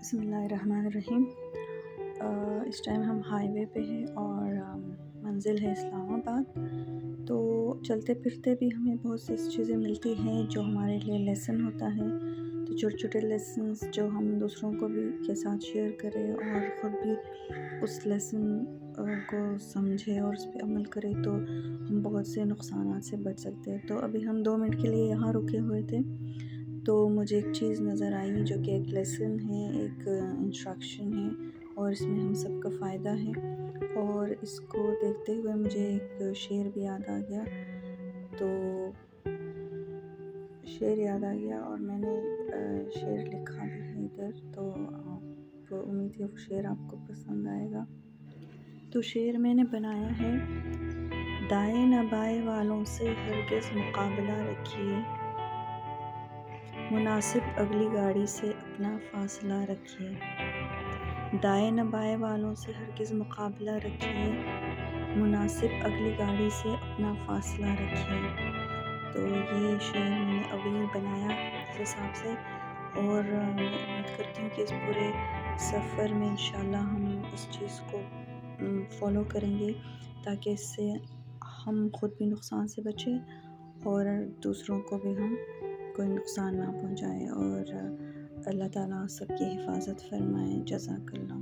बिस्मिल्लाहिर्रहमानिर्रहीम। इस टाइम हम हाईवे पे हैं और मंज़िल है इस्लामाबाद। तो चलते फिरते भी हमें बहुत सी चीज़ें मिलती हैं जो हमारे लिए लेसन होता है। तो छोटे-छोटे लेसन्स जो हम दूसरों को भी के साथ शेयर करें और ख़ुद भी उस लेसन को समझें और उस पे अमल करें तो हम बहुत से नुकसानात से बच सकते हैं। तो अभी हम 2 मिनट के लिए यहाँ रुके हुए थे, तो मुझे एक चीज़ नज़र आई जो कि एक लेसन है, एक इंस्ट्रक्शन है और इसमें हम सबका फ़ायदा है। और इसको देखते हुए मुझे एक शेर भी याद आ गया, तो शेर याद आ गया और मैंने शेर लिखा भी है इधर, तो आप उम्मीद है वो शेर आपको पसंद आएगा। तो शेर मैंने बनाया है, दाएं न बाएं वालों से हरगिज़ मुकाबला रखिए, मुनासिब अगली गाड़ी से अपना फ़ासला रखिए। दाएं न बाएं वालों से हरगिज़ मुकाबला रखिए, मुनासिब अगली गाड़ी से अपना फ़ासला रखिए। तो ये शेर मैंने अभी बनाया इस हिसाब से, और मैं उम्मीद करती हूँ कि इस पूरे सफ़र में इंशाल्लाह हम इस चीज़ को फ़ॉलो करेंगे ताकि इससे हम ख़ुद भी नुकसान से बचें और दूसरों को भी हम कोई नुकसान ना पहुँचाएँ। और अल्लाह ताला सबकी हिफ़ाज़त फ़रमाए। जज़ाकल्लाह।